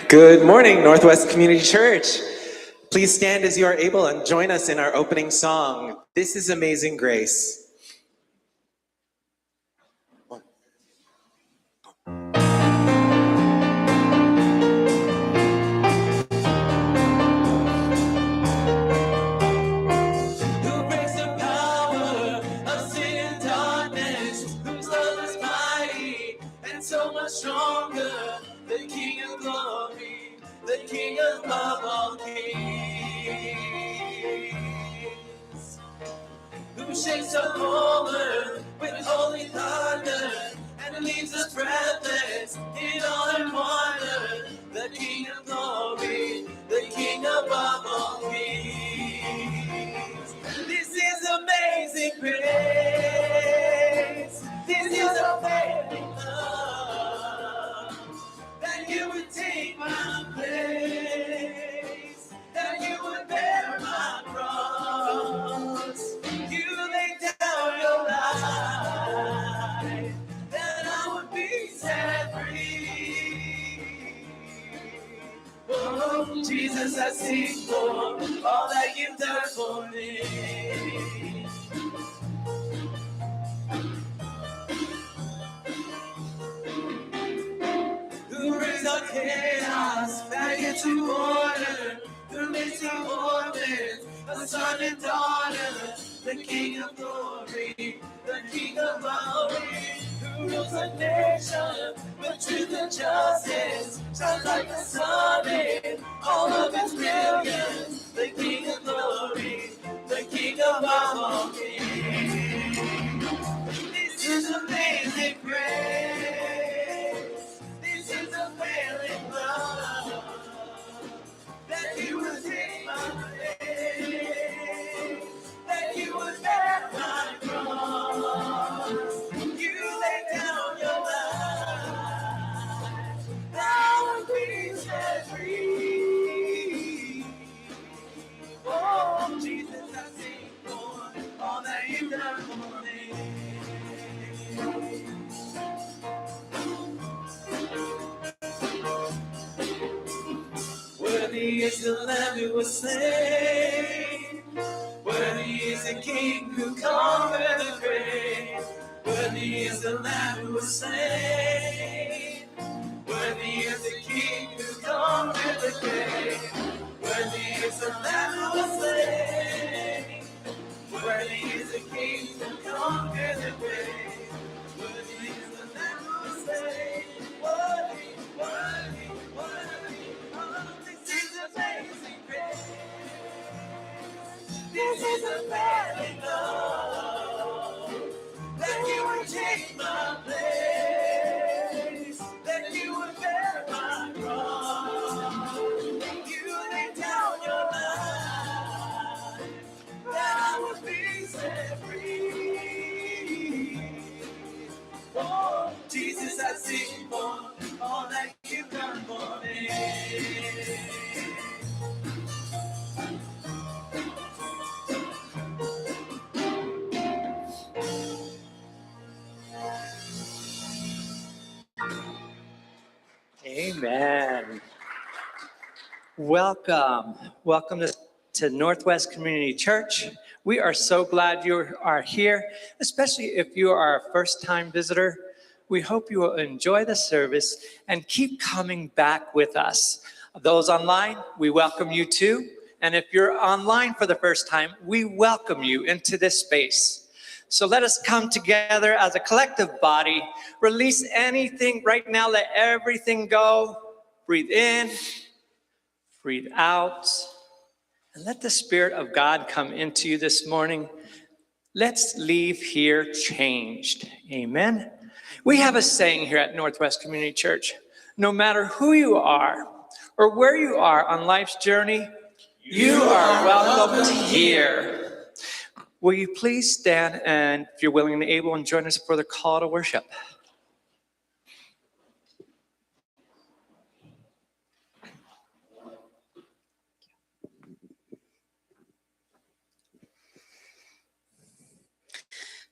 Good morning, Northwest Community Church. Please stand as you are able and join us in our opening song, This is Amazing Grace. Who breaks the power of sin and darkness, whose love is mighty and so much stronger, the King of glory, the King above all kings, who shakes the whole earth with holy thunder and leaves us breathless in awe and wonder, the King of glory, the King above all kings. This is amazing grace. This is amazing love, that you would take my place, that you would bear my cross. You laid down your life, that I would be set free. Oh, Jesus, I sing for all that you've done for me. Who brings our chaos back into order, who makes the orphans a son and daughter, the King of glory, the King of glory, who rules a nation with truth and justice, shines like the sun in all of its brilliance, the King of glory, the King of all kings. This is amazing grace. This is a failing love, that you would take my place, that you would bear my cross. You laid down your life, that would be set free. Oh, Jesus, I sing for all that you've done for me. Worthy is the Lamb who was slain. Worthy is the King who conquered the grave. Worthy is the Lamb who was slain. Worthy is the King who conquered the grave. Worthy is the Lamb who was slain. Worthy is the King who conquered the grave. Worthy is the Lamb who was slain. Worthy, worthy, worthy. This is amazing grace. This is a failing love, that you would take my place, that you would bear my cross. You laid down your life, that I would be set free. Oh, Jesus, I sing for all that you've done for me. Amen. Welcome to to Northwest Community Church. We are so glad you are here, especially if you are a first-time visitor. We hope you will enjoy the service and keep coming back with us. Those online, we welcome you too. And if you're online for the first time, we welcome you into this space. So let us come together as a collective body, release anything right now, let everything go. Breathe in, breathe out, and let the Spirit of God come into you this morning. Let's leave here changed. Amen. We have a saying here at Northwest Community Church: no matter who you are or where you are on life's journey, you are welcome here. Will you please stand, and if you're willing and able, and join us for the call to worship.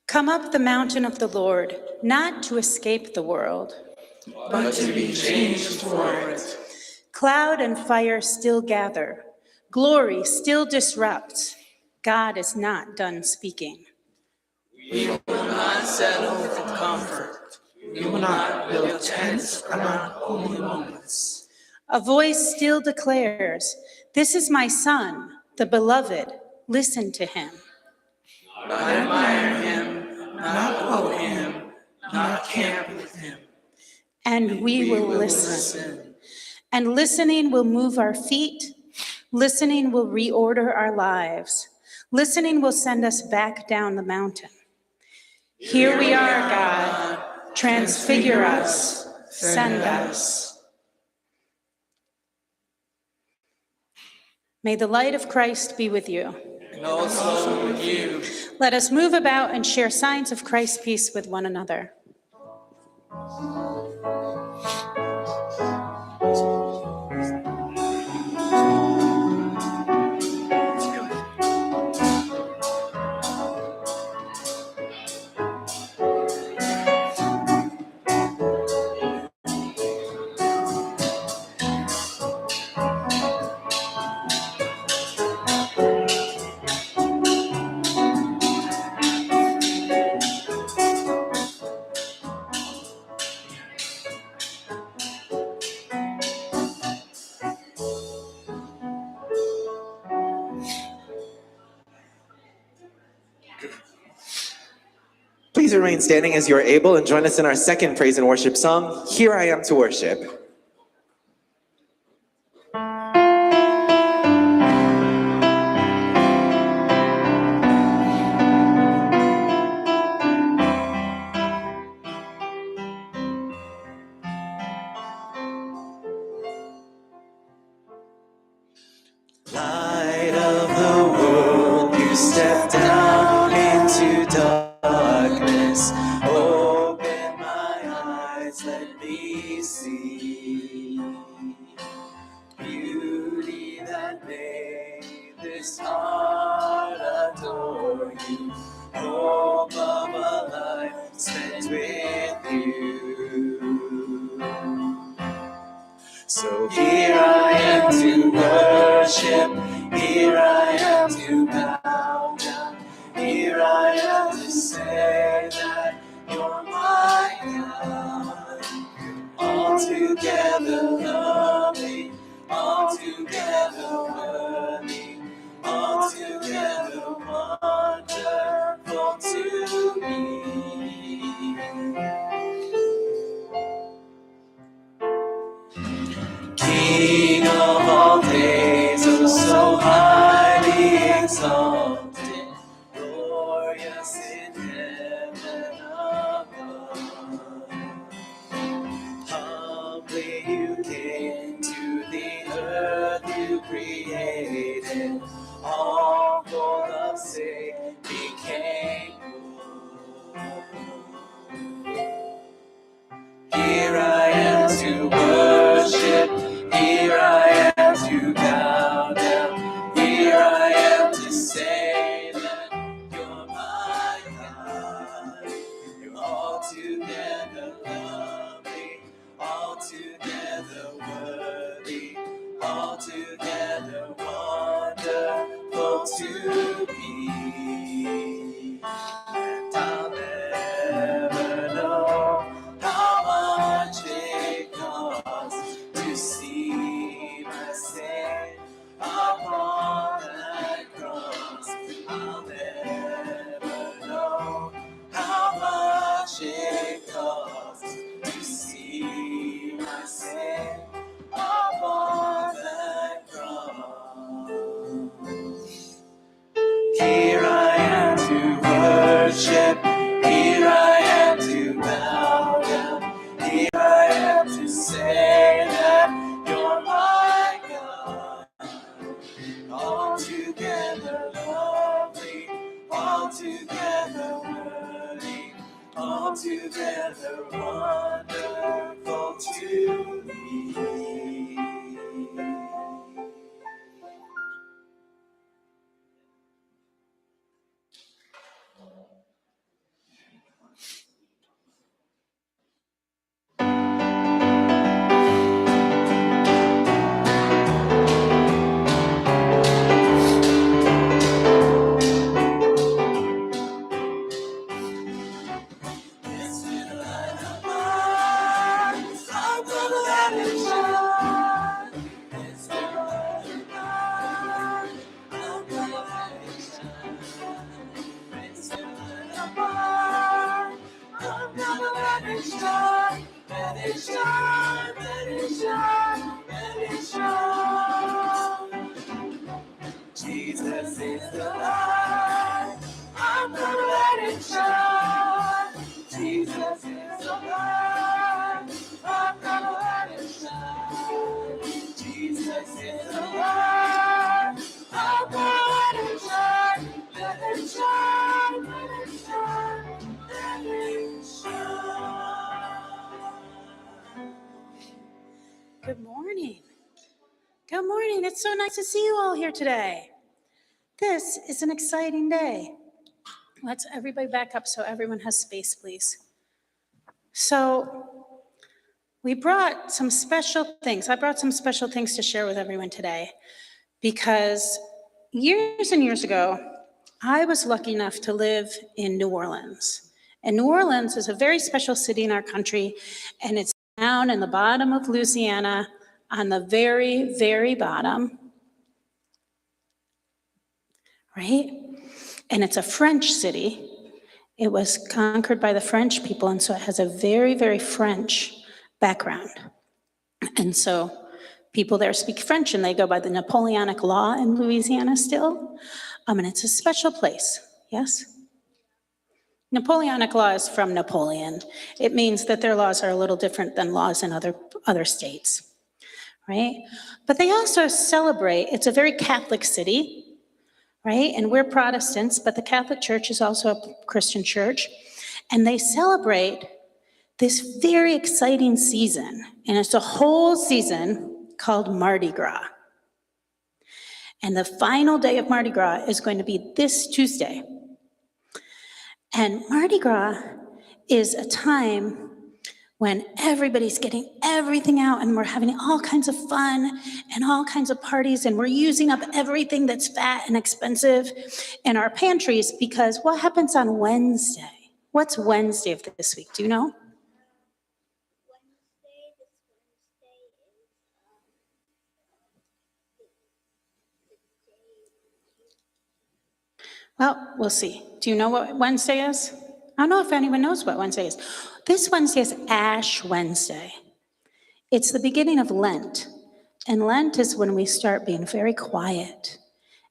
Come up the mountain of the Lord, not to escape the world, but to be changed for it. Cloud and fire still gather, glory still disrupts. God is not done speaking. We will not settle for comfort. We will not build tents around holy moments. A voice still declares, "This is my son, the beloved. Listen to him." Not admire him, not quote him, not camp with him. And we will listen. And listening will move our feet. Listening will reorder our lives. Listening will send us back down the mountain. Here we are, God. Transfigure us. Send us. May the light of Christ be with you. And also with you. Let us move about and share signs of Christ's peace with one another. Please remain standing as you are able and join us in our second praise and worship song, Here I Am to Worship. Light of the world, you step down into darkness. Open my eyes, let me see beauty that made this heart adore you. Hope of a life spent with you. So here I am to worship, here I am to bow down, here I am to say that you're my God. Altogether lovely, altogether worthy, altogether wonderful to me. King of all days, oh so highly exalted, glorious in heaven above. Humbly you came to the earth you created, all for love's sake became poor. Here I am to worship, here I am to bow down, here I am to say that you're my God. You're altogether lovely, altogether worthy, altogether me. And I'll never know how much it costs to see my sin upon that cross. I'll never know how much it costs to see my sin upon that cross. Here I am to worship, here I am to bow down, here I am to say that you're my God. Altogether lovely, altogether worthy, altogether wonderful to me. It's in the light of mine, I'm gonna let it shine. It's in the light of mine, I'm gonna let it shine. It's in the light of mine, I'm gonna let it shine. Let it shine, let it shine, let it shine. Jesus is the light, I'm gonna let it shine. Jesus is the light, I'm gonna let it shine. Jesus is the light, I'm gonna let it shine. Let it shine, let it shine, let it shine. Good morning. Good morning. It's so nice to see you all here today. This is an exciting day. Let's everybody back up so everyone has space, please. So we brought some special things. I brought some special things to share with everyone today because years and years ago, I was lucky enough to live in New Orleans. And New Orleans is a very special city in our country, and it's down in the bottom of Louisiana on the very, very bottom, right? And it's a French city. It was conquered by the French people, and so it has a very, very French background. And so people there speak French, and they go by the Napoleonic law in Louisiana still. And it's a special place, yes? Napoleonic law is from Napoleon. It means that their laws are a little different than laws in other states, right? But they also celebrate, it's a very Catholic city, right? And we're Protestants, but the Catholic Church is also a Christian church. And they celebrate this very exciting season. And it's a whole season called Mardi Gras. And the final day of Mardi Gras is going to be this Tuesday. And Mardi Gras is a time when everybody's getting everything out and we're having all kinds of fun and all kinds of parties and we're using up everything that's fat and expensive in our pantries because what happens on Wednesday? What's Wednesday of this week? Do you know? Well, we'll see. Do you know what Wednesday is? I don't know if anyone knows what Wednesday is. This Wednesday is Ash Wednesday. It's the beginning of Lent. And Lent is when we start being very quiet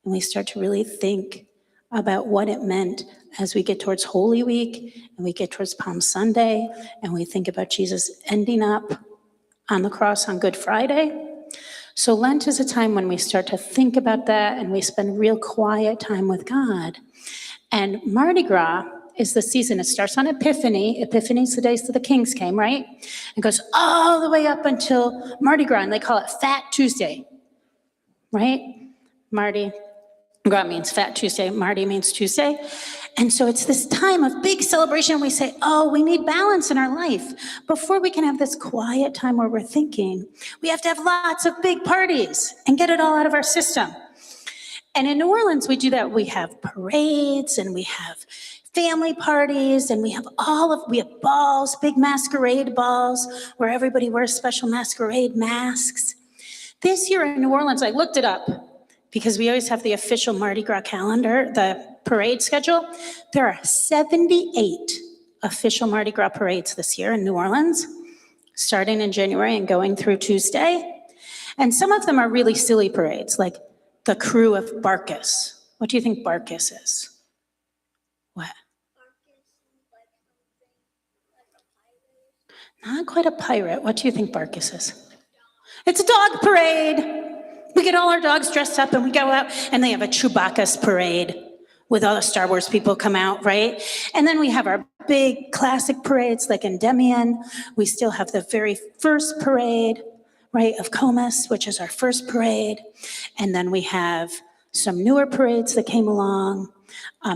and we start to really think about what it meant as we get towards Holy Week and we get towards Palm Sunday and we think about Jesus ending up on the cross on Good Friday. So Lent is a time when we start to think about that and we spend real quiet time with God. And Mardi Gras is the season. It starts on Epiphany. Epiphany is the days that the kings came, right? It goes all the way up until Mardi Gras, and they call it Fat Tuesday, right? Mardi Gras means Fat Tuesday. Mardi means Tuesday. And so it's this time of big celebration. We say, oh, we need balance in our life. Before we can have this quiet time where we're thinking, we have to have lots of big parties and get it all out of our system. And in New Orleans, we do that. We have parades and we have family parties and we have balls, big masquerade balls where everybody wears special masquerade masks. This year in New Orleans, I looked it up because we always have the official Mardi Gras calendar, the parade schedule. There are 78 official Mardi Gras parades this year in New Orleans, starting in January and going through Tuesday. And some of them are really silly parades, like the crew of Barkus. What do you think Barkus is? What? Not quite a pirate. What do you think Barkus is? It's a dog parade. We get all our dogs dressed up and we go out, and they have a Chewbacca's parade with all the Star Wars people come out, right? And then we have our big classic parades like Endymion. We still have the very first parade, right, of Comus, which is our first parade. And then we have some newer parades that came along.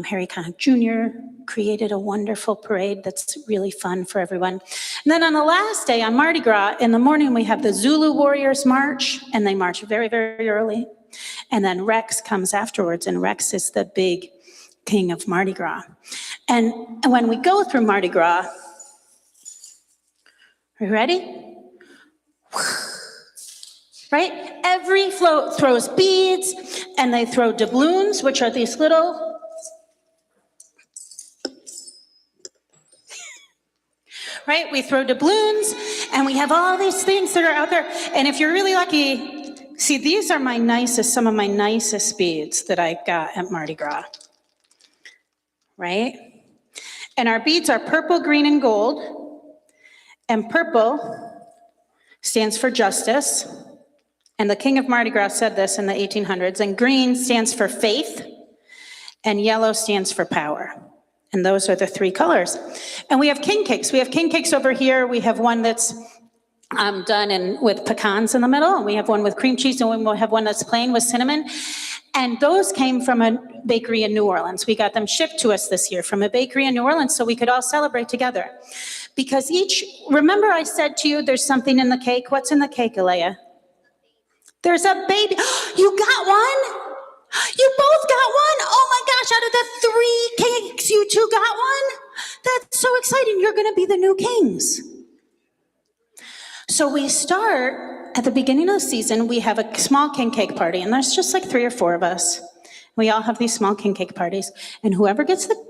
Harry Connick Jr. created a wonderful parade that's really fun for everyone. And then on the last day, on Mardi Gras, in the morning, we have the Zulu Warriors March, and they march very, very early. And then Rex comes afterwards, and Rex is the big king of Mardi Gras. And when we go through Mardi Gras, are you ready? Right? Every float throws beads, and they throw doubloons, which are these little, right? We throw doubloons, and we have all these things that are out there. And if you're really lucky, see, these are some of my nicest beads that I got at Mardi Gras, right? And our beads are purple, green, and gold. And purple stands for justice. And the king of Mardi Gras said this in the 1800s. And green stands for faith, and yellow stands for power. And those are the three colors. And we have king cakes. We have king cakes over here. We have one that's done with pecans in the middle, and we have one with cream cheese, and we have one that's plain with cinnamon. And those came from a bakery in New Orleans. We got them shipped to us this year from a bakery in New Orleans so we could all celebrate together. Because remember I said to you, there's something in the cake? What's in the cake, Alea? There's a baby. You got one? You both got one? Oh my gosh, out of the 3 cakes, you two got one? That's so exciting. You're going to be the new kings. So we start at the beginning of the season. We have a small king cake party, and there's just like 3 or 4 of us. We all have these small king cake parties, and whoever gets the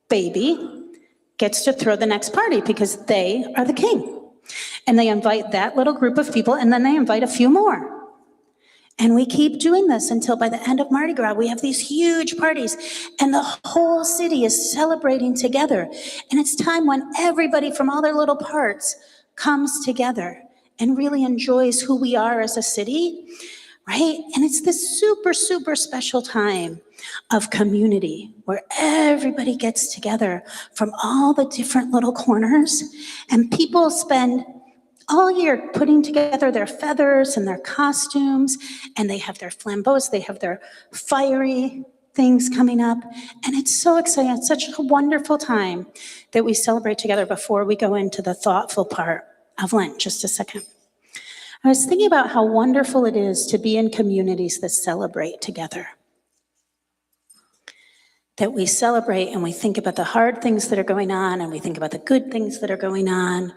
baby gets to throw the next party because they are the king. And they invite that little group of people, and then they invite a few more. And we keep doing this until by the end of Mardi Gras, we have these huge parties, and the whole city is celebrating together. And it's time when everybody from all their little parts comes together and really enjoys who we are as a city, right? And it's this super, super special time of community where everybody gets together from all the different little corners, and people spend all year putting together their feathers and their costumes, and they have their flambeaux, they have their fiery things coming up, and it's so exciting. It's such a wonderful time that we celebrate together before we go into the thoughtful part of Lent. Just a second. I was thinking about how wonderful it is to be in communities that celebrate together. That we celebrate and we think about the hard things that are going on, and we think about the good things that are going on,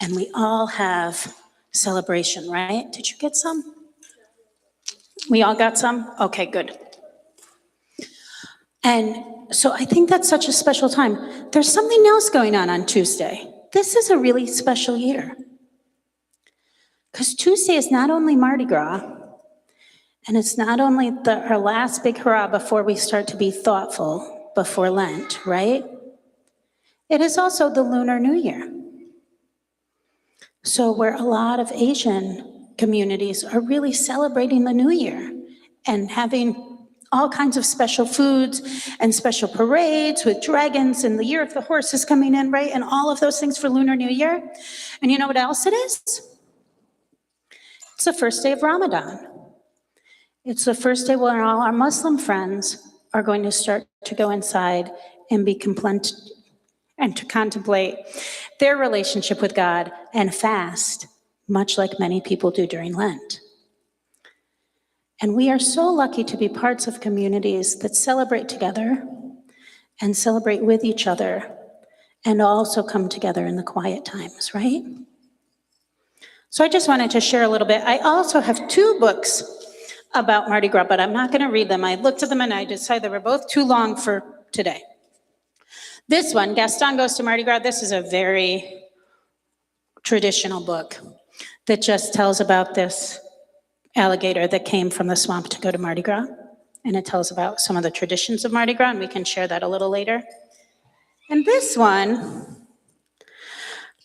and we all have celebration, right? Did you get some? We all got some? Okay, good. And so I think that's such a special time. There's something else going on Tuesday. This is a really special year. Because Tuesday is not only Mardi Gras, and it's not only our last big hurrah before we start to be thoughtful before Lent, right? It is also the Lunar New Year. So where a lot of Asian communities are really celebrating the New Year and having all kinds of special foods and special parades with dragons, and the Year of the Horse is coming in, right? And all of those things for Lunar New Year. And you know what else it is? It's the first day of Ramadan. It's the first day when all our Muslim friends are going to start to go inside and be content and to contemplate their relationship with God and fast, much like many people do during Lent. And we are so lucky to be parts of communities that celebrate together and celebrate with each other and also come together in the quiet times, right? So I just wanted to share a little bit. I also have 2 books about Mardi Gras, but I'm not going to read them. I looked at them and I decided they were both too long for today. This one, Gaston Goes to Mardi Gras, this is a very traditional book that just tells about this alligator that came from the swamp to go to Mardi Gras. And it tells about some of the traditions of Mardi Gras, and we can share that a little later. And this one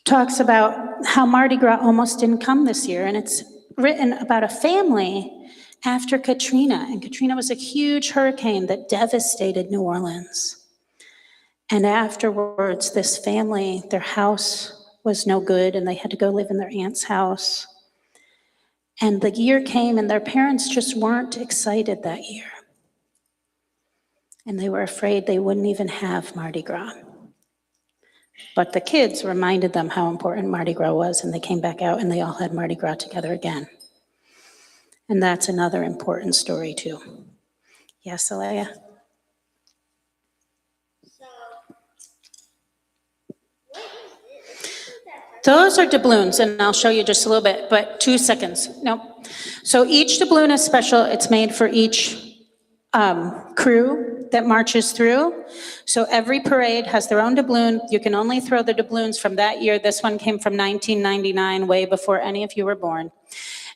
talks about how Mardi Gras almost didn't come this year, and it's written about a family after Katrina. And Katrina was a huge hurricane that devastated New Orleans. And afterwards, this family, their house was no good, and they had to go live in their aunt's house. And the year came, and their parents just weren't excited that year. And they were afraid they wouldn't even have Mardi Gras. But the kids reminded them how important Mardi Gras was, and they came back out, and they all had Mardi Gras together again. And that's another important story, too. Yes, Alea? Those are doubloons, and I'll show you just a little bit, but 2 seconds. No. So each doubloon is special. It's made for each crew that marches through. So every parade has their own doubloon. You can only throw the doubloons from that year. This one came from 1999, way before any of you were born.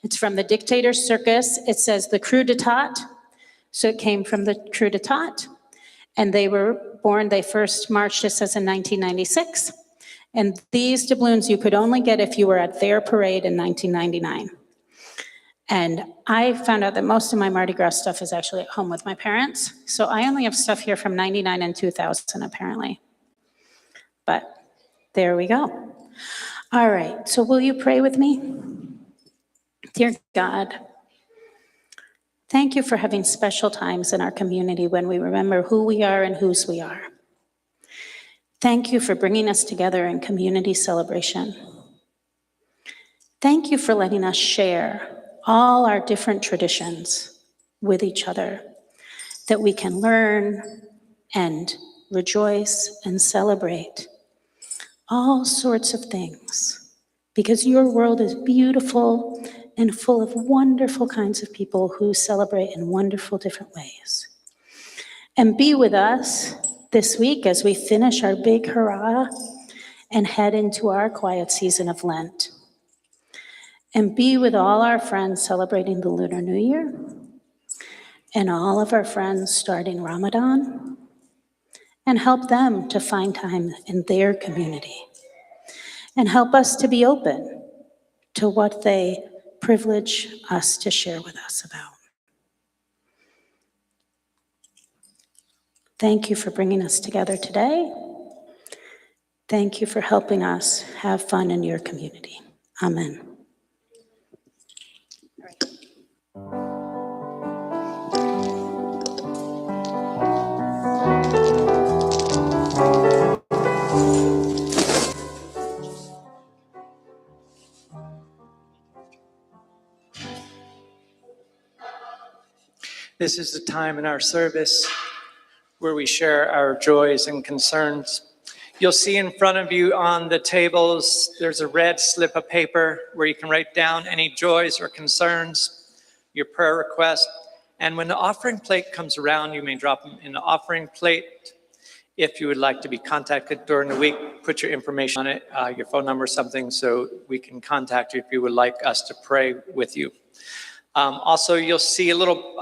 It's from the Dictator's Circus. It says the Crew de Tot. So it came from the Crew de Tot. And they were born, they first marched, it says, in 1996. And these doubloons you could only get if you were at their parade in 1999. And I found out that most of my Mardi Gras stuff is actually at home with my parents. So I only have stuff here from 99 and 2000, apparently. But there we go. All right, so will you pray with me? Dear God, thank you for having special times in our community when we remember who we are and whose we are. Thank you for bringing us together in community celebration. Thank you for letting us share all our different traditions with each other, that we can learn and rejoice and celebrate all sorts of things, because your world is beautiful and full of wonderful kinds of people who celebrate in wonderful different ways. And be with us this week as we finish our big hurrah and head into our quiet season of Lent. And be with all our friends celebrating the Lunar New Year, and all of our friends starting Ramadan, and help them to find time in their community. And help us to be open to what they privilege us to share with us about. Thank you for bringing us together today. Thank you for helping us have fun in your community. Amen. This is the time in our service where we share our joys and concerns. You'll see in front of you on the tables, there's a red slip of paper where you can write down any joys or concerns, your prayer request. And when the offering plate comes around, you may drop them in the offering plate. If you would like to be contacted during the week, put your information on it, your phone number or something, so we can contact you if you would like us to pray with you. Also, you'll see a little